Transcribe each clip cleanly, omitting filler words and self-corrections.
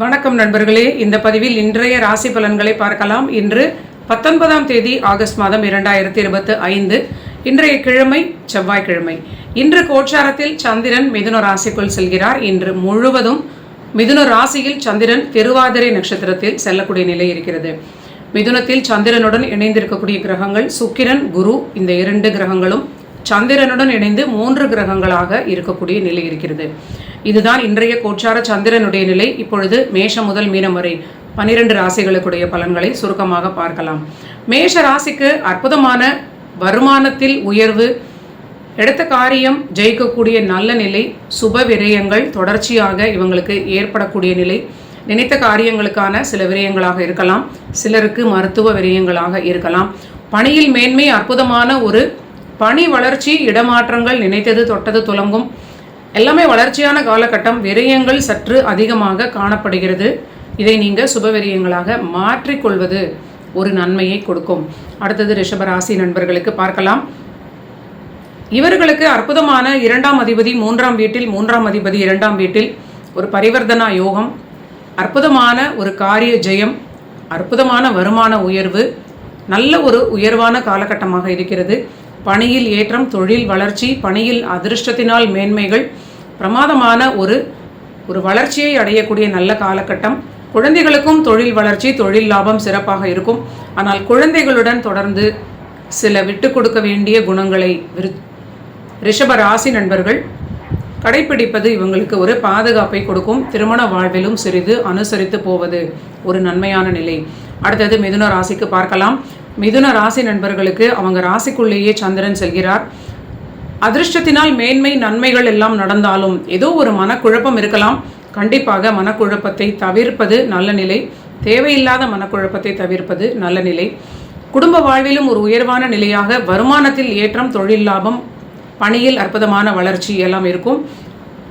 வணக்கம் நண்பர்களே, இந்த பதிவில் இன்றைய ராசி பலன்களை பார்க்கலாம். இன்று 19ஆம் தேதி ஆகஸ்ட் மாதம் 2025. இன்றைய கிழமை செவ்வாய்க்கிழமை. இன்று கோச்சாரத்தில் சந்திரன் மிதுன ராசிக்குள் செல்கிறார். இன்று முழுவதும் மிதுன ராசியில் சந்திரன் திருவாதிரை நட்சத்திரத்தில் செல்லக்கூடிய நிலை இருக்கிறது. மிதுனத்தில் சந்திரனுடன் இணைந்திருக்கக்கூடிய கிரகங்கள் சுக்கிரன், குரு. இந்த 2 கிரகங்களும் சந்திரனுடன் இணைந்து 3 கிரகங்களாக இருக்கக்கூடிய நிலை இருக்கிறது. இதுதான் இன்றைய கோச்சார சந்திரனுடைய நிலை. இப்பொழுது மேஷம் முதல் மீனம் வரை 12 ராசிகளுக்குடைய பலன்களை சுருக்கமாக பார்க்கலாம். மேஷ ராசிக்கு அற்புதமான வருமானத்தில் உயர்வு, எடுத்த காரியம் ஜெயிக்கக்கூடிய நல்ல நிலை, சுப விரயங்கள் தொடர்ச்சியாக இவங்களுக்கு ஏற்படக்கூடிய நிலை. நினைத்த காரியங்களுக்கான சில விரயங்களாக இருக்கலாம், சிலருக்கு மருத்துவ விரயங்களாக இருக்கலாம். பணியில் மேன்மை, அற்புதமான ஒரு பணி வளர்ச்சி, இடமாற்றங்கள், நினைத்தது தொட்டது துலங்கும், எல்லாமே வளர்ச்சியான காலகட்டம். விரயங்கள் சற்று அதிகமாக காணப்படுகிறது. இதை நீங்கள் சுப விரயங்களாக மாற்றிக்கொள்வது ஒரு நன்மையை கொடுக்கும். அடுத்தது ரிஷபராசி நண்பர்களுக்கு பார்க்கலாம். இவர்களுக்கு அற்புதமான 2ஆம் அதிபதி 3ஆம் வீட்டில், 3ஆம் அதிபதி 2ஆம் வீட்டில் ஒரு பரிவர்த்தனா யோகம், அற்புதமான ஒரு காரிய ஜெயம், அற்புதமான வருமான உயர்வு, நல்ல ஒரு உயர்வான காலகட்டமாக இருக்கிறது. பணியில் ஏற்றம், தொழில் வளர்ச்சி, பணியில் அதிர்ஷ்டத்தினால் மேன்மைகள், பிரமாதமான ஒரு வளர்ச்சியை அடையக்கூடிய நல்ல காலகட்டம். குழந்தைகளுக்கும் தொழில் வளர்ச்சி, தொழில் லாபம் சிறப்பாக இருக்கும். ஆனால் குழந்தைகளுடன் தொடர்ந்து சில விட்டு கொடுக்க வேண்டிய குணங்களை ரிஷப ராசி நண்பர்கள் கடைப்பிடிப்பது இவங்களுக்கு ஒரு பாதுகாப்பை கொடுக்கும். திருமண வாழ்விலும் சிறிது அனுசரித்து போவது ஒரு நன்மையான நிலை. அடுத்தது மிதுன ராசிக்கு பார்க்கலாம். மிதுன ராசி நண்பர்களுக்கு அவங்க ராசிக்குள்ளேயே சந்திரன் செல்கிறார். அதிர்ஷ்டத்தினால் மேன்மை, நன்மைகள் எல்லாம் நடந்தாலும் ஏதோ ஒரு மனக்குழப்பம் இருக்கலாம். கண்டிப்பாக மனக்குழப்பத்தை தவிர்ப்பது நல்ல நிலை. தேவையில்லாத மனக்குழப்பத்தை தவிர்ப்பது நல்ல நிலை. குடும்ப வாழ்விலும் ஒரு உயர்வான நிலையாக, வருமானத்தில் ஏற்றம், தொழில் லாபம், பணியில் அற்புதமான வளர்ச்சி எல்லாம் இருக்கும்.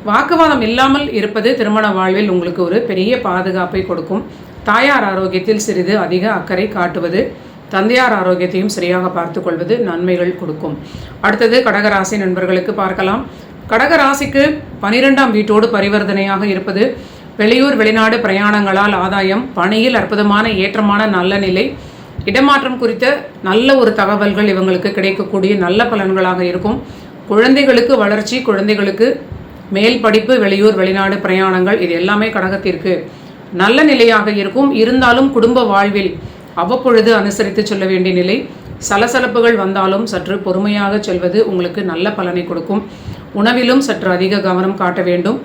வாக்குவாதம் இல்லாமல் இருப்பது திருமண வாழ்வில் உங்களுக்கு ஒரு பெரிய பாதுகாப்பை கொடுக்கும். தாயார் ஆரோக்கியத்தில் சிறிது அதிக அக்கறை காட்டுவது, தந்தையார் ஆரோக்கியத்தையும் சரியாக பார்த்து கொள்வது நன்மைகள் கொடுக்கும். அடுத்தது கடகராசி நண்பர்களுக்கு பார்க்கலாம். கடகராசிக்கு 12ஆம் வீட்டோடு பரிவர்த்தனையாக இருப்பது, வெளியூர் வெளிநாடு பிரயாணங்களால் ஆதாயம், பணியில் அற்புதமான ஏற்றமான நல்ல நிலை, இடமாற்றம் குறித்த நல்ல ஒரு தகவல்கள் இவங்களுக்கு கிடைக்கக்கூடிய நல்ல பலன்களாக இருக்கும். குழந்தைகளுக்கு வளர்ச்சி, குழந்தைகளுக்கு மேல் படிப்பு, வெளியூர் வெளிநாடு பிரயாணங்கள், இது எல்லாமே கடகத்திற்கு நல்ல நிலையாக இருக்கும். இருந்தாலும் குடும்ப வாழ்வில் அவ்வப்பொழுது அனுசரித்து சொல்ல வேண்டிய நிலை. சலசலப்புகள் வந்தாலும் சற்று பொறுமையாக செல்வது உங்களுக்கு நல்ல பலனை கொடுக்கும். உணவிலும் சற்று அதிக கவனம் காட்ட வேண்டும்.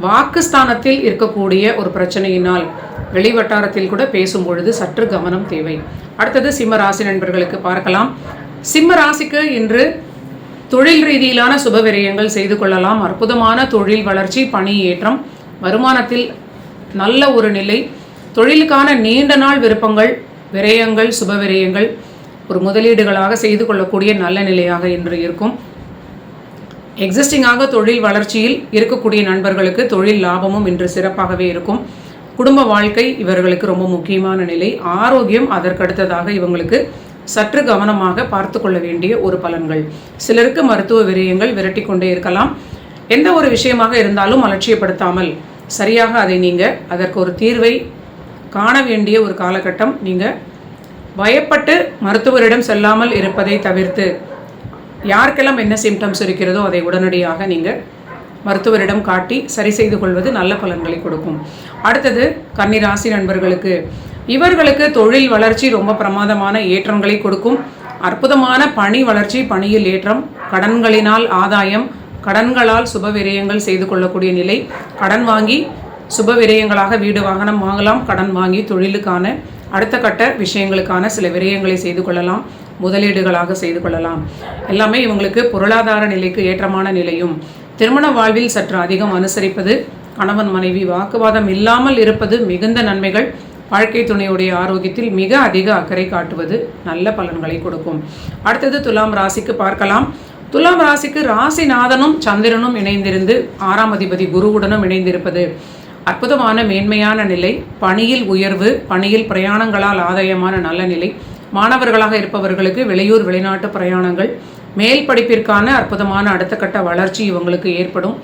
வாக்குஸ்தானத்தில் இருக்கக்கூடிய ஒரு பிரச்சனையினால் வெளிவட்டாரத்தில் கூட பேசும் பொழுது சற்று கவனம் தேவை. அடுத்தது சிம்ம ராசி நண்பர்களுக்கு பார்க்கலாம். சிம்ம ராசிக்கு இன்று தொழில் ரீதியிலான சுப விரயங்கள் செய்து கொள்ளலாம். அற்புதமான தொழில் வளர்ச்சி, பணி ஏற்றம், வருமானத்தில் நல்ல ஒரு நிலை, தொழிலுக்கான நீண்ட நாள் விருப்பங்கள், விரயங்கள், சுப விரயங்கள் ஒரு முதலீடுகளாக செய்து கொள்ளக்கூடிய நல்ல நிலையாக இன்று இருக்கும். எக்ஸிஸ்டிங்காக தொழில் வளர்ச்சியில் இருக்கக்கூடிய நண்பர்களுக்கு தொழில் லாபமும் இன்று சிறப்பாகவே இருக்கும். குடும்ப வாழ்க்கை இவர்களுக்கு ரொம்ப முக்கியமான நிலை. ஆரோக்கியம் அதற்கடுத்ததாக இவங்களுக்கு சற்று கவனமாக பார்த்து கொள்ள வேண்டிய ஒரு பலன்கள். சிலருக்கு மருத்துவ விரயங்கள் விரட்டி கொண்டே இருக்கலாம். எந்த ஒரு விஷயமாக இருந்தாலும் அலட்சியப்படுத்தாமல் சரியாக அதை நீங்கள் அதற்கு ஒரு தீர்வை காண வேண்டிய ஒரு காலகட்டம். நீங்கள் பயப்பட்டு மருத்துவரிடம் செல்லாமல் இருப்பதை தவிர்த்து, யாருக்கெல்லாம் என்ன சிம்டம்ஸ் இருக்கிறதோ அதை உடனடியாக நீங்கள் மருத்துவரிடம் காட்டி சரி செய்து கொள்வது நல்ல பலன்களை கொடுக்கும். அடுத்தது கன்னிராசி நண்பர்களுக்கு, இவர்களுக்கு தொழில் வளர்ச்சி ரொம்ப பிரமாதமான ஏற்றங்களை கொடுக்கும். அற்புதமான பணி வளர்ச்சி, பணியில் ஏற்றம், கடன்களினால் ஆதாயம், கடன்களால் சுப விரயங்கள் செய்து கொள்ளக்கூடிய நிலை. கடன் வாங்கி சுப விரயங்களாக வீடு வாகனம் வாங்கலாம். கடன் வாங்கி தொழிலுக்கான அடுத்த கட்ட விஷயங்களுக்கான சில விரயங்களை செய்து கொள்ளலாம், முதலீடுகளாக செய்து கொள்ளலாம். எல்லாமே இவங்களுக்கு பொருளாதார நிலைக்கு ஏற்றமான நிலையும். திருமண வாழ்வில் சற்று அதிகம் அனுசரிப்பது, கணவன் மனைவி வாக்குவாதம் இல்லாமல் இருப்பது மிகுந்த நன்மைகள். வாழ்க்கை துணையுடைய ஆரோக்கியத்தில் மிக அதிக அக்கறை காட்டுவது நல்ல பலன்களை கொடுக்கும். அடுத்தது துலாம் ராசிக்கு பார்க்கலாம். துலாம் ராசிக்கு ராசிநாதனும் சந்திரனும் இணைந்திருந்து 6ஆம் அதிபதி குருவுடனும் இணைந்திருப்பது அற்புதமான மேன்மையான நிலை. பணியில் உயர்வு, பணியில் பிரயாணங்களால் ஆதாயமான நல்ல நிலை. மாணவர்களாக இருப்பவர்களுக்கு வெளியூர் வெளிநாட்டு பிரயாணங்கள், மேல் படிப்பிற்கான அற்புதமான அடுத்த கட்ட வளர்ச்சி இவங்களுக்கு ஏற்படும்.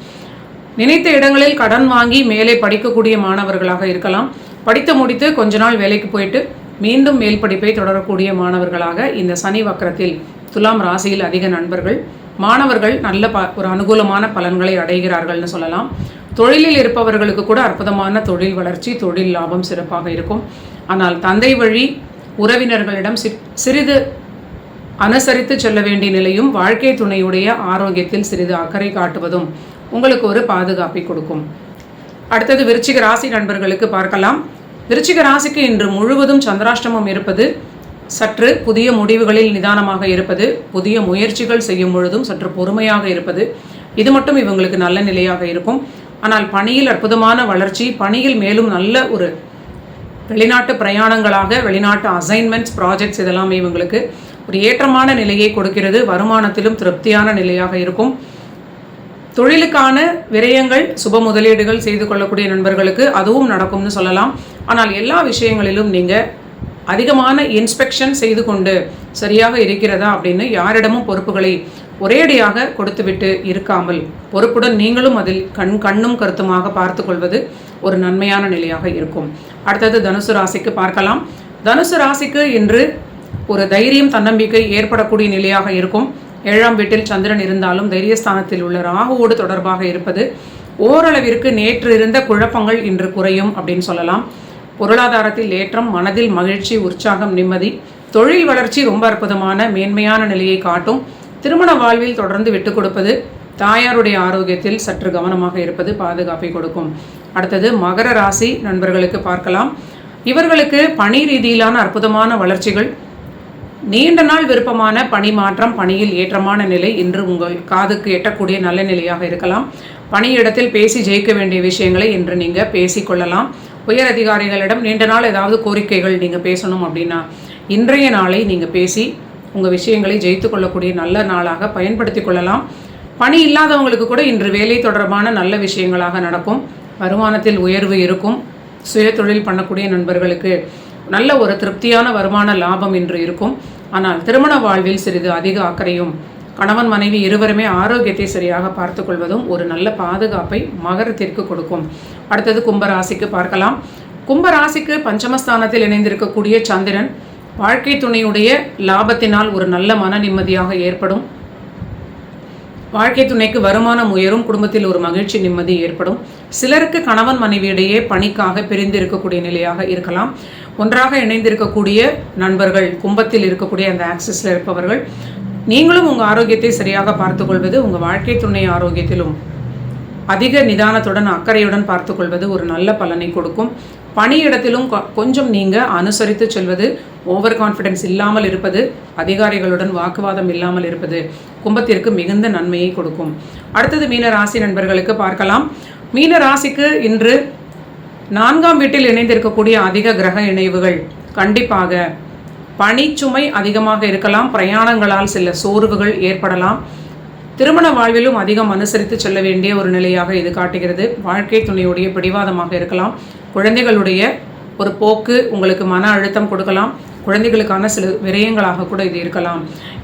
நினைத்த இடங்களில் கடன் வாங்கி மேலே படிக்கக்கூடிய மாணவர்களாக இருக்கலாம். படித்து முடித்து கொஞ்ச நாள் வேலைக்கு போயிட்டு மீண்டும் மேல் படிப்பை தொடரக்கூடிய மாணவர்களாக இந்த சனி வக்கரத்தில் துலாம் ராசியில் அதிக நண்பர்கள் மாணவர்கள் நல்ல ஒரு அனுகூலமான பலன்களை அடைகிறார்கள்னு சொல்லலாம். தொழிலில் இருப்பவர்களுக்கு கூட அற்புதமான தொழில் வளர்ச்சி, தொழில் லாபம் சிறப்பாக இருக்கும். ஆனால் தந்தை வழி உறவினர்களிடம் சிறிது அனுசரித்து செல்ல வேண்டிய நிலையும், வாழ்க்கை துணையுடைய ஆரோக்கியத்தில் சிறிது அக்கறை காட்டுவதும் உங்களுக்கு ஒரு பாதுகாப்பை கொடுக்கும். அடுத்தது விருச்சிக ராசி நண்பர்களுக்கு பார்க்கலாம். விருச்சிக ராசிக்கு இன்று முழுவதும் சந்திராஷ்டமம் இருப்பது, சற்று புதிய முடிவுகளில் நிதானமாக இருப்பது, புதிய முயற்சிகள் செய்யும் பொழுதும் சற்று பொறுமையாக இருப்பது, இது மட்டும் இவங்களுக்கு நல்ல நிலையாக இருக்கும். ஆனால் பணியில் அற்புதமான வளர்ச்சி, பணியில் மேலும் நல்ல ஒரு வெளிநாட்டு பிரயாணங்களாக, வெளிநாட்டு அசைன்மெண்ட்ஸ், ப்ராஜெக்ட்ஸ் இதெல்லாமே இவங்களுக்கு ஒரு ஏற்றமான நிலையை கொடுக்கிறது. வருமானத்திலும் திருப்தியான நிலையாக இருக்கும். தொழிலுக்கான விரயங்கள், சுப முதலீடுகள் செய்து கொள்ளக்கூடிய நண்பர்களுக்கு அதுவும் நடக்கும்னு சொல்லலாம். ஆனால் எல்லா விஷயங்களிலும் நீங்கள் அதிகமான இன்ஸ்பெக்ஷன் செய்து கொண்டு சரியாக இருக்கிறதா அப்படின்னு யாரிடமும் பொறுப்புகளை ஒரேடியாக கொடுத்துவிட்டு இருக்காமல் பொறுப்புடன் நீங்களும் அதில் கண்ணும் கருத்துமாக பார்த்து கொள்வது ஒரு நன்மையான நிலையாக இருக்கும். அடுத்தது தனுசு ராசிக்கு பார்க்கலாம். தனுசு ராசிக்கு இன்று ஒரு தைரியம், தன்னம்பிக்கை ஏற்படக்கூடிய நிலையாக இருக்கும். 7ஆம் வீட்டில் சந்திரன் இருந்தாலும் தைரியஸ்தானத்தில் உள்ள ராகுவோடு தொடர்பாக இருப்பது ஓரளவிற்கு நேற்று இருந்த குழப்பங்கள் இன்று குறையும் அப்படின்னு சொல்லலாம். பொருளாதாரத்தில் ஏற்றம், மனதில் மகிழ்ச்சி, உற்சாகம், நிம்மதி, தொழில் வளர்ச்சி ரொம்ப அற்புதமான மேன்மையான நிலையை காட்டும். திருமண வாழ்வில் தொடர்ந்து விட்டு கொடுப்பது, தாயாருடைய ஆரோக்கியத்தில் சற்று கவனமாக இருப்பது பாதுகாப்பை கொடுக்கும். அடுத்தது மகர ராசி நண்பர்களுக்கு பார்க்கலாம். இவர்களுக்கு பணி ரீதியிலான அற்புதமான வளர்ச்சிகள், நீண்ட நாள் விருப்பமான பணி மாற்றம், பணியில் ஏற்றமான நிலை இன்று உங்கள் காதுக்கு எட்டக்கூடிய நல்ல நிலையாக இருக்கலாம். பணியிடத்தில் பேசி ஜெயிக்க வேண்டிய விஷயங்களை இன்று நீங்கள் பேசிக்கொள்ளலாம். உயர் அதிகாரிகளிடம் நீண்ட நாள் ஏதாவது கோரிக்கைகள் நீங்கள் பேசணும் அப்படின்னா இன்றைய நாளை நீங்கள் பேசி உங்கள் விஷயங்களை ஜெயித்து கொள்ளக்கூடிய நல்ல நாளாக பயன்படுத்தி கொள்ளலாம். பணி இல்லாதவங்களுக்கு கூட இன்று வேலை தொடர்பான நல்ல விஷயங்களாக நடக்கும். வருமானத்தில் உயர்வு இருக்கும். சுய தொழில் பண்ணக்கூடிய நண்பர்களுக்கு நல்ல ஒரு திருப்தியான வருமான லாபம் இன்று இருக்கும். ஆனால் திருமண வாழ்வில் சிறிது அதிக அக்கறையும், கணவன் மனைவி இருவருமே ஆரோக்கியத்தை சரியாக பார்த்து கொள்வதும் ஒரு நல்ல பாதுகாப்பை மகரத்திற்கு கொடுக்கும். அடுத்தது கும்பராசிக்கு பார்க்கலாம். கும்பராசிக்கு பஞ்சமஸ்தானத்தில் இணைந்திருக்கக்கூடிய சந்திரன் வாழ்க்கை துணையுடைய லாபத்தினால் ஒரு நல்ல மன நிம்மதியாக ஏற்படும். வாழ்க்கை துணைக்கு வருமானம் உயரும். குடும்பத்தில் ஒரு மகிழ்ச்சி, நிம்மதி ஏற்படும். சிலருக்கு கணவன் மனைவியிடையே பணிக்காக பிரிந்து இருக்கக்கூடிய நிலையாக இருக்கலாம். ஒன்றாக இணைந்திருக்கக்கூடிய நண்பர்கள், கும்பத்தில் இருக்கக்கூடிய அந்த ஆக்சிஸில் இருப்பவர்கள், நீங்களும் உங்கள் ஆரோக்கியத்தை சரியாக பார்த்து கொள்வது, உங்கள் வாழ்க்கை துணை ஆரோக்கியத்திலும் அதிக நிதானத்துடன் அக்கறையுடன் பார்த்து கொள்வது ஒரு நல்ல பலனை கொடுக்கும். பணியிடத்திலும் கொஞ்சம் நீங்கள் அனுசரித்து செல்வது, ஓவர் கான்ஃபிடென்ஸ் இல்லாமல் இருப்பது, அதிகாரிகளுடன் வாக்குவாதம் இல்லாமல் இருப்பது கும்பத்திற்கு மிகுந்த நன்மையை கொடுக்கும். அடுத்தது மீன ராசி நண்பர்களுக்கு பார்க்கலாம். மீன ராசிக்கு இன்று 4ஆம் வீட்டில் இணைந்திருக்கக்கூடிய அதிக கிரக இணைவுகள் கண்டிப்பாக பணிச்சுமை அதிகமாக இருக்கலாம். பிரயாணங்களால் சில சோர்வுகள் ஏற்படலாம். திருமண வாழ்விலும் அதிகம் அனுசரித்து செல்ல வேண்டிய ஒரு நிலையாக இது காட்டுகிறது. வாழ்க்கை துணையுடைய பிடிவாதமாக இருக்கலாம். குழந்தைகளுடைய ஒரு போக்கு உங்களுக்கு மன அழுத்தம் கொடுக்கலாம். குழந்தைகளுக்கான சில விரயங்களாக கூட இது இருக்கலாம்.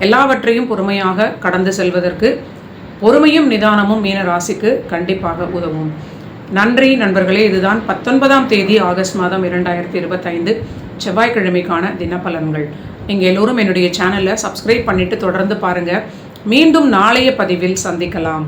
எல்லாவற்றையும் பொறுமையாக கடந்து செல்வதற்கு பொறுமையும் நிதானமும் மீன ராசிக்கு கண்டிப்பாக உதவும். நன்றி நண்பர்களே. இதுதான் 19ஆம் தேதி ஆகஸ்ட் மாதம் 2025 செவ்வாய்க்கிழமைக்கான தினப்பலன்கள். நீங்கள் எல்லோரும் என்னுடைய சேனலை சப்ஸ்கிரைப் பண்ணிவிட்டு தொடர்ந்து பாருங்கள். மீண்டும் நாளைய பதிவில் சந்திக்கலாம்.